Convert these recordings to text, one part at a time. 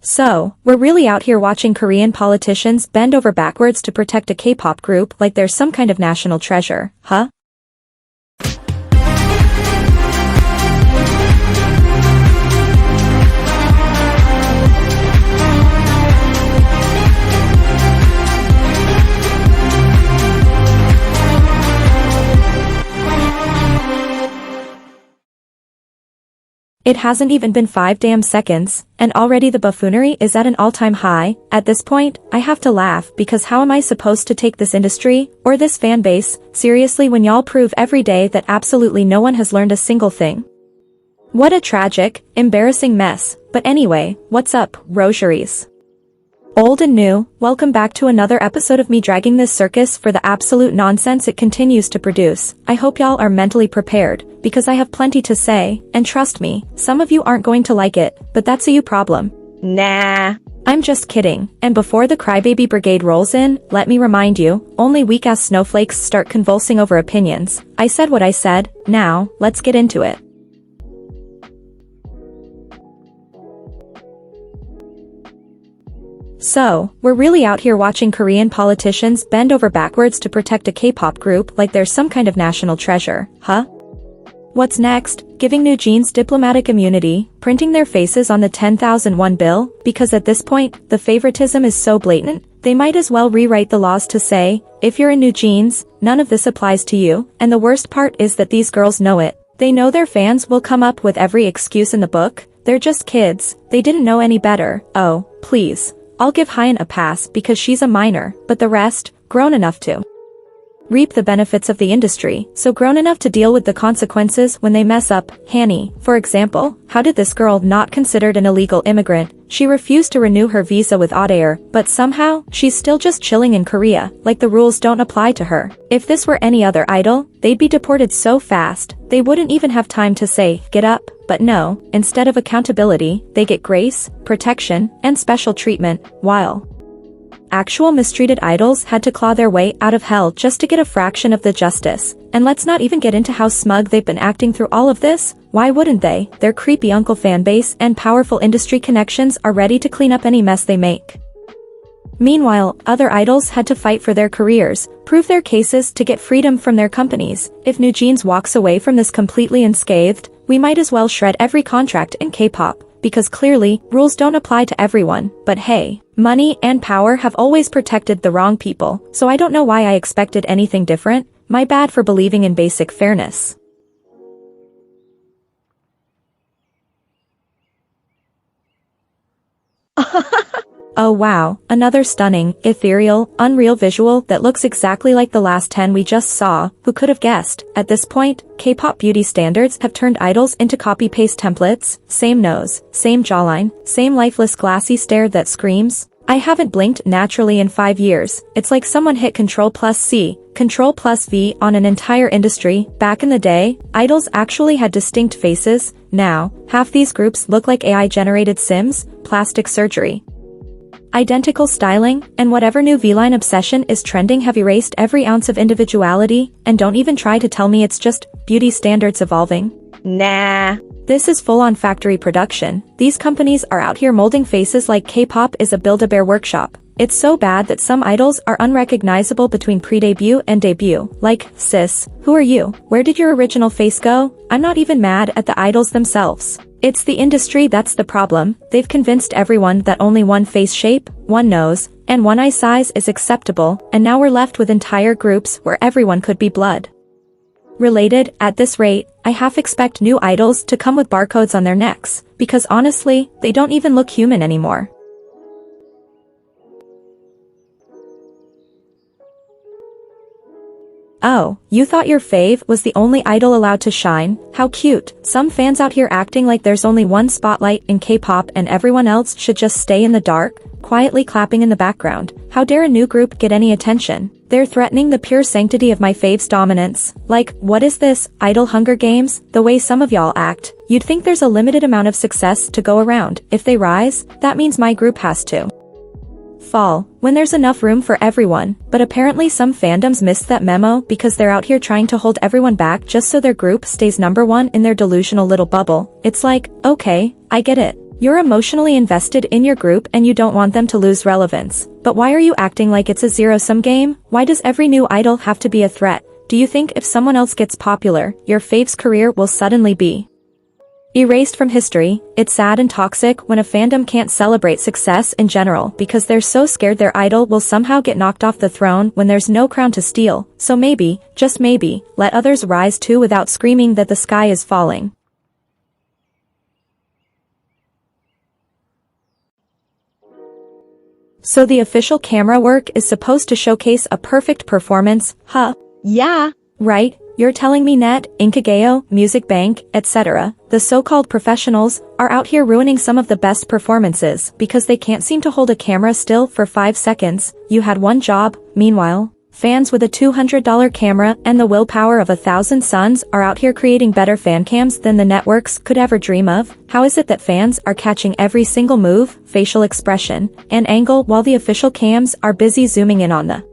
So, we're really out here watching Korean politicians bend over backwards to protect a K-pop group like they're some kind of national treasure, huh? It hasn't even been 5 damn seconds, and already the buffoonery is at an all-time high. At this point, I have to laugh because how am I supposed to take this industry, or this fan base, seriously when y'all prove every day that absolutely no one has learned a single thing? What a tragic, embarrassing mess. But anyway, what's up, rosaries? Old and new, welcome back to another episode of me dragging this circus for the absolute nonsense it continues to produce. I hope y'all are mentally prepared, because I have plenty to say, and trust me, some of you aren't going to like it, but that's a you problem. Nah. I'm just kidding, and before the crybaby brigade rolls in, let me remind you, only weak-ass snowflakes start convulsing over opinions. I said what I said, now, let's get into it. So, we're really out here watching Korean politicians bend over backwards to protect a K-pop group like they're some kind of national treasure, huh? What's next? Giving New Jeans diplomatic immunity, printing their faces on the 10,001 bill, because at this point, the favoritism is so blatant, they might as well rewrite the laws to say, if you're in New Jeans, none of this applies to you, and the worst part is that these girls know it. They know their fans will come up with every excuse in the book, they're just kids, they didn't know any better. Oh, please. I'll give Hyun a pass because she's a minor, but the rest, grown enough to reap the benefits of the industry, so grown enough to deal with the consequences when they mess up. Hanny, for example, how did this girl not considered an illegal immigrant? She refused to renew her visa with Odair, but somehow, she's still just chilling in Korea, like the rules don't apply to her. If this were any other idol, they'd be deported so fast, they wouldn't even have time to say, get up, but no, instead of accountability, they get grace, protection, and special treatment, while actual mistreated idols had to claw their way out of hell just to get a fraction of the justice. And let's not even get into how smug they've been acting through all of this. Why wouldn't they? Their creepy uncle fan base and powerful industry connections are ready to clean up any mess they make. Meanwhile, other idols had to fight for their careers, prove their cases to get freedom from their companies. If New Jeans walks away from this completely unscathed, we might as well shred every contract in K-pop, because clearly, rules don't apply to everyone. But hey, money and power have always protected the wrong people, so I don't know why I expected anything different. My bad for believing in basic fairness. Oh wow, another stunning, ethereal, unreal visual that looks exactly like the last 10 we just saw. Who could have guessed? At this point, K-pop beauty standards have turned idols into copy-paste templates. Same nose, same jawline, same lifeless glassy stare that screams, I haven't blinked naturally in 5 years. It's like someone hit Ctrl+C, Ctrl+V on an entire industry. Back in the day, idols actually had distinct faces. Now, half these groups look like AI-generated Sims, plastic surgery. Identical styling, and whatever new V-line obsession is trending have erased every ounce of individuality, and don't even try to tell me it's just beauty standards evolving. Nah. This is full-on factory production. These companies are out here molding faces like K-pop is a Build-A-Bear workshop. It's so bad that some idols are unrecognizable between pre-debut and debut. Like, sis, who are you? Where did your original face go? I'm not even mad at the idols themselves. It's the industry that's the problem. They've convinced everyone that only one face shape, one nose, and one eye size is acceptable, and now we're left with entire groups where everyone could be blood related. At this rate, I half expect new idols to come with barcodes on their necks, because honestly, they don't even look human anymore. Oh, you thought your fave was the only idol allowed to shine? How cute. Some fans out here acting like there's only one spotlight in K-pop and everyone else should just stay in the dark, quietly clapping in the background. How dare a new group get any attention? They're threatening the pure sanctity of my fave's dominance. Like, what is this, idol Hunger Games? The way some of y'all act, you'd think there's a limited amount of success to go around. If they rise, that means my group has to fall, when there's enough room for everyone. But apparently some fandoms missed that memo because they're out here trying to hold everyone back just so their group stays #1 in their delusional little bubble. It's like, okay, I get it. You're emotionally invested in your group and you don't want them to lose relevance. But why are you acting like it's a zero-sum game? Why does every new idol have to be a threat? Do you think if someone else gets popular, your fave's career will suddenly be erased from history? It's sad and toxic when a fandom can't celebrate success in general because they're so scared their idol will somehow get knocked off the throne when there's no crown to steal. So maybe, just maybe, let others rise too without screaming that the sky is falling. So the official camera work is supposed to showcase a perfect performance, huh? Yeah. Right? You're telling me Net, Inkageo, Music Bank, etc., the so-called professionals, are out here ruining some of the best performances because they can't seem to hold a camera still for 5 seconds. You had one job. Meanwhile, fans with a $200 camera and the willpower of 1,000 suns are out here creating better fan cams than the networks could ever dream of. How is it that fans are catching every single move, facial expression, and angle while the official cams are busy zooming in on the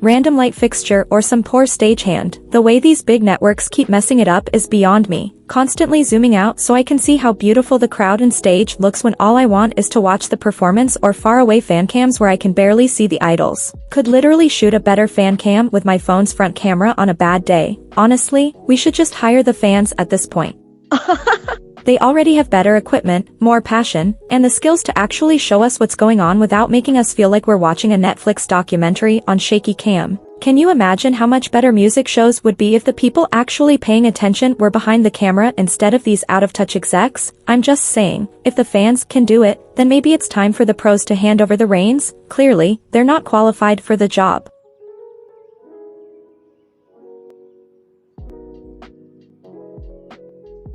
random light fixture or some poor stagehand? The way these big networks keep messing it up is beyond me. Constantly zooming out so I can see how beautiful the crowd and stage looks when all I want is to watch the performance, or far away fan cams where I can barely see the idols. Could literally shoot a better fan cam with my phone's front camera on a bad day. Honestly, we should just hire the fans at this point. They already have better equipment, more passion, and the skills to actually show us what's going on without making us feel like we're watching a Netflix documentary on shaky cam. Can you imagine how much better music shows would be if the people actually paying attention were behind the camera instead of these out-of-touch execs? I'm just saying, if the fans can do it, then maybe it's time for the pros to hand over the reins. Clearly, they're not qualified for the job.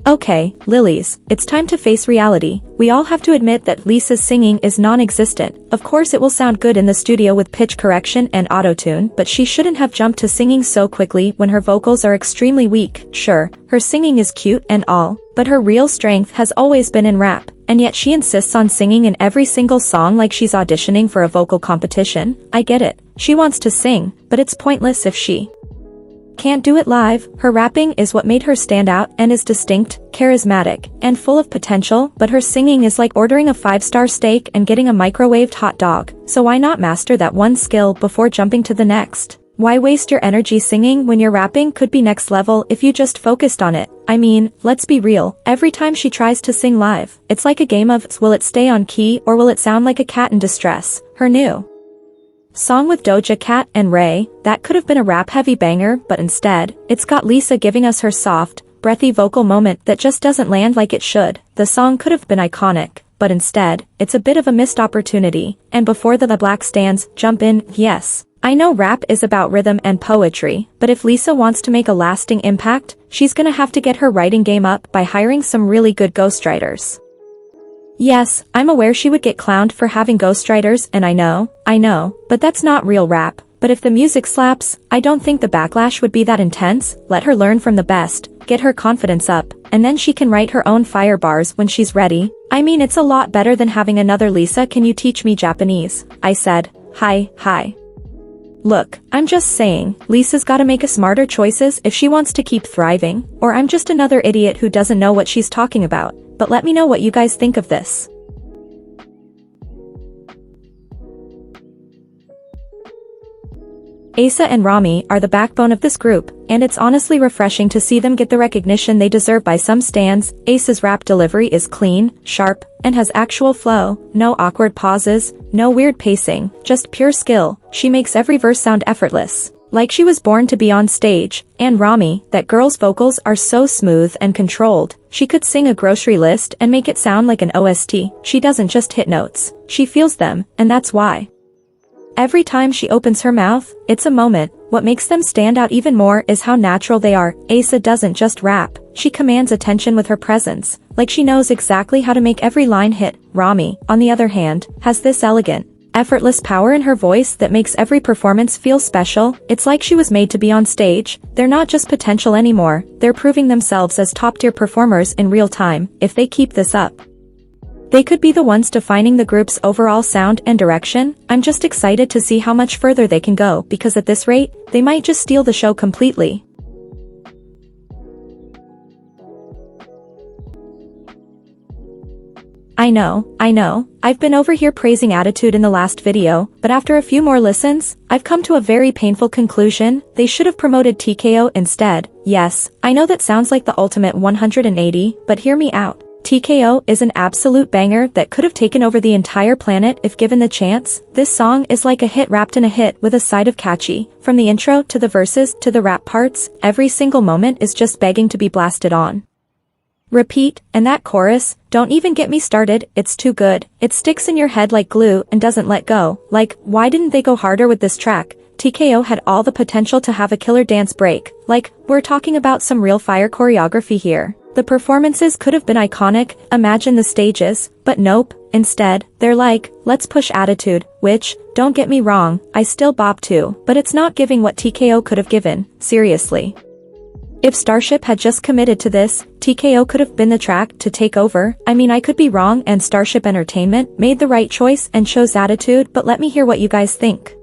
Okay, lilies, it's time to face reality. We all have to admit that Lisa's singing is non-existent. Of course it will sound good in the studio with pitch correction and auto-tune, but she shouldn't have jumped to singing so quickly when her vocals are extremely weak. Sure, her singing is cute and all, but her real strength has always been in rap, and yet she insists on singing in every single song like she's auditioning for a vocal competition. I get it, she wants to sing, but it's pointless if she can't do it live. Her rapping is what made her stand out and is distinct, charismatic, and full of potential, but her singing is like ordering a 5-star steak and getting a microwaved hot dog. So why not master that one skill before jumping to the next? Why waste your energy singing when your rapping could be next level if you just focused on it? I mean, let's be real, every time she tries to sing live, it's like a game of, will it stay on key or will it sound like a cat in distress? Her new song with Doja Cat and Ray, that could have been a rap-heavy banger, but instead, it's got Lisa giving us her soft, breathy vocal moment that just doesn't land like it should. The song could have been iconic, but instead, it's a bit of a missed opportunity. And before the Black stands jump in, yes, I know rap is about rhythm and poetry, but if Lisa wants to make a lasting impact, she's gonna have to get her writing game up by hiring some really good ghostwriters. Yes, I'm aware she would get clowned for having ghostwriters, and I know, but that's not real rap. But if the music slaps, I don't think the backlash would be that intense. Let her learn from the best, get her confidence up, and then she can write her own fire bars when she's ready. I mean, it's a lot better than having another Lisa can you teach me Japanese? I said, hi. Look, I'm just saying, Lisa's gotta make smarter choices if she wants to keep thriving, or I'm just another idiot who doesn't know what she's talking about. But let me know what you guys think of this. Asa and Rami are the backbone of this group, and it's honestly refreshing to see them get the recognition they deserve by some stans. Asa's rap delivery is clean, sharp, and has actual flow, no awkward pauses, no weird pacing, just pure skill. She makes every verse sound effortless, like she was born to be on stage. And Rami, that girl's vocals are so smooth and controlled. She could sing a grocery list and make it sound like an OST. She doesn't just hit notes, she feels them, and that's why every time she opens her mouth, it's a moment. What makes them stand out even more is how natural they are. Asa doesn't just rap, she commands attention with her presence, like she knows exactly how to make every line hit. Rami, on the other hand, has this elegant, effortless power in her voice that makes every performance feel special. It's like she was made to be on stage. They're not just potential anymore, they're proving themselves as top-tier performers in real time. If they keep this up, they could be the ones defining the group's overall sound and direction. I'm just excited to see how much further they can go, because at this rate, they might just steal the show completely. I know, I've been over here praising attitude in the last video, but after a few more listens, I've come to a very painful conclusion. They should have promoted TKO instead. Yes, I know that sounds like the ultimate 180, but hear me out. TKO is an absolute banger that could have taken over the entire planet if given the chance. This song is like a hit wrapped in a hit with a side of catchy. From the intro to the verses to the rap parts, every single moment is just begging to be blasted on repeat, and that chorus, don't even get me started, it's too good. It sticks in your head like glue and doesn't let go. Like, why didn't they go harder with this track? TKO had all the potential to have a killer dance break. Like, we're talking about some real fire choreography here. The performances could have been iconic, imagine the stages, but nope, instead, they're like, let's push attitude, which, don't get me wrong, I still bop to, but it's not giving what TKO could have given, seriously. If Starship had just committed to this, TKO could have been the track to take over. I mean, I could be wrong and Starship Entertainment made the right choice and chose attitude, but let me hear what you guys think.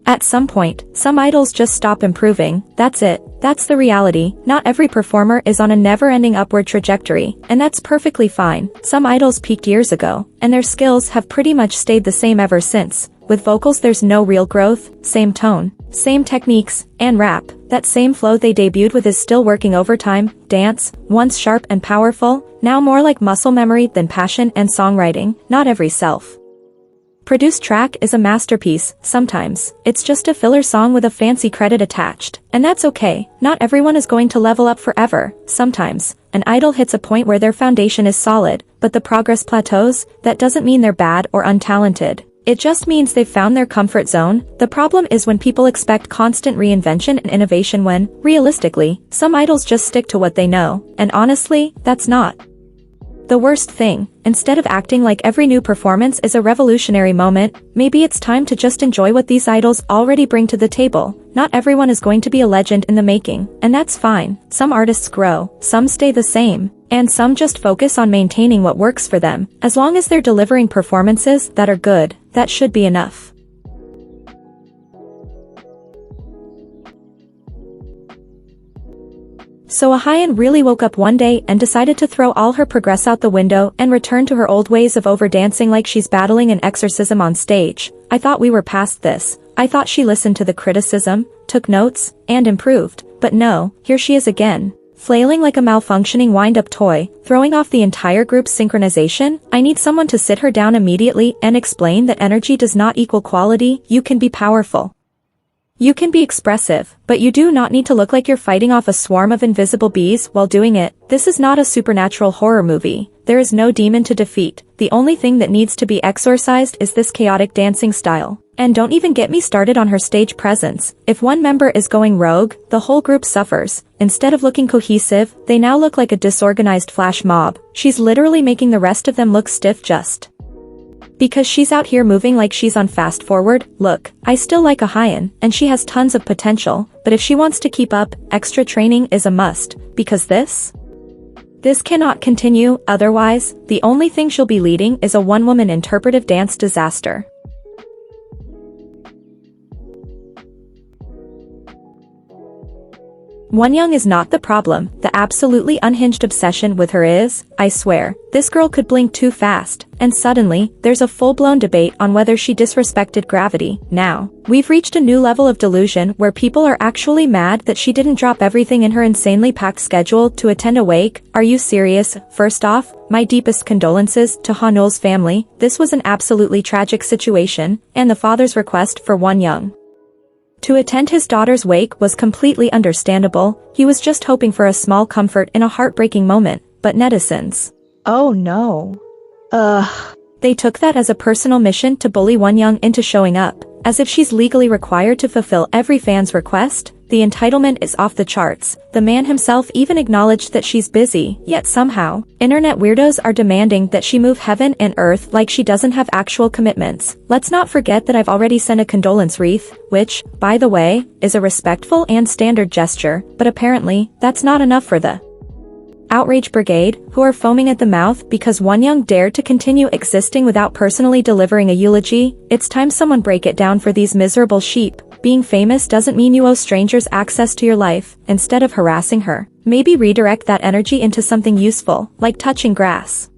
At some point, some idols just stop improving, that's it, that's the reality. Not every performer is on a never-ending upward trajectory, and that's perfectly fine. Some idols peaked years ago, and their skills have pretty much stayed the same ever since. With vocals there's no real growth, same tone, same techniques, and rap, that same flow they debuted with is still working overtime. Dance, once sharp and powerful, now more like muscle memory than passion and songwriting. Not every self-produced track is a masterpiece. Sometimes, it's just a filler song with a fancy credit attached, and that's okay. Not everyone is going to level up forever. Sometimes, an idol hits a point where their foundation is solid, but the progress plateaus. That doesn't mean they're bad or untalented. It just means they've found their comfort zone. The problem is when people expect constant reinvention and innovation when, realistically, some idols just stick to what they know, and honestly, that's not the worst thing. Instead of acting like every new performance is a revolutionary moment, maybe it's time to just enjoy what these idols already bring to the table. Not everyone is going to be a legend in the making, and that's fine. Some artists grow, some stay the same, and some just focus on maintaining what works for them. As long as they're delivering performances that are good, that should be enough. So Ahayan really woke up one day and decided to throw all her progress out the window and return to her old ways of over-dancing like she's battling an exorcism on stage. I thought we were past this. I thought she listened to the criticism, took notes, and improved. But no, here she is again, flailing like a malfunctioning wind-up toy, throwing off the entire group's synchronization. I need someone to sit her down immediately and explain that energy does not equal quality. You can be powerful, you can be expressive, but you do not need to look like you're fighting off a swarm of invisible bees while doing it. This is not a supernatural horror movie. There is no demon to defeat. The only thing that needs to be exorcised is this chaotic dancing style. And don't even get me started on her stage presence. If one member is going rogue, the whole group suffers. Instead of looking cohesive, they now look like a disorganized flash mob. She's literally making the rest of them look stiff just because she's out here moving like she's on fast forward. Look, I still like Ahayan, and she has tons of potential, but if she wants to keep up, extra training is a must, because this cannot continue. Otherwise, the only thing she'll be leading is a one-woman interpretive dance disaster. Wonyoung is not the problem, the absolutely unhinged obsession with her is. I swear, this girl could blink too fast, and suddenly, there's a full-blown debate on whether she disrespected gravity. Now, we've reached a new level of delusion where people are actually mad that she didn't drop everything in her insanely packed schedule to attend a wake. Are you serious? First off, my deepest condolences to Hanul's family. This was an absolutely tragic situation, and the father's request for Wonyoung to attend his daughter's wake was completely understandable. He was just hoping for a small comfort in a heartbreaking moment, but netizens, oh no, they took that as a personal mission to bully Wonyoung into showing up, as if she's legally required to fulfill every fan's request. The entitlement is off the charts. The man himself even acknowledged that she's busy, yet somehow, internet weirdos are demanding that she move heaven and earth like she doesn't have actual commitments. Let's not forget that I've already sent a condolence wreath, which, by the way, is a respectful and standard gesture, but apparently, that's not enough for the Outrage Brigade, who are foaming at the mouth because one young dared to continue existing without personally delivering a eulogy. It's time someone break it down for these miserable sheep. Being famous doesn't mean you owe strangers access to your life. Instead of harassing her, maybe redirect that energy into something useful, like touching grass.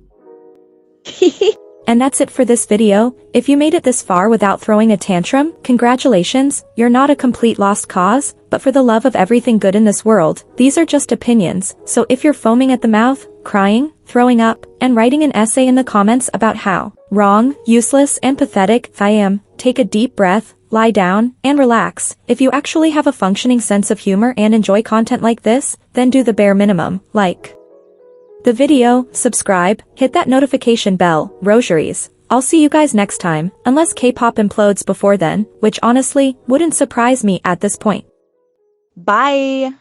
And that's it for this video. If you made it this far without throwing a tantrum, congratulations, you're not a complete lost cause, but for the love of everything good in this world, these are just opinions, so if you're foaming at the mouth, crying, throwing up, and writing an essay in the comments about how wrong, useless, and pathetic I am, take a deep breath, lie down, and relax. If you actually have a functioning sense of humor and enjoy content like this, then do the bare minimum, like the video, subscribe, hit that notification bell, rosaries. I'll see you guys next time, unless K-pop implodes before then, which honestly, wouldn't surprise me at this point. Bye!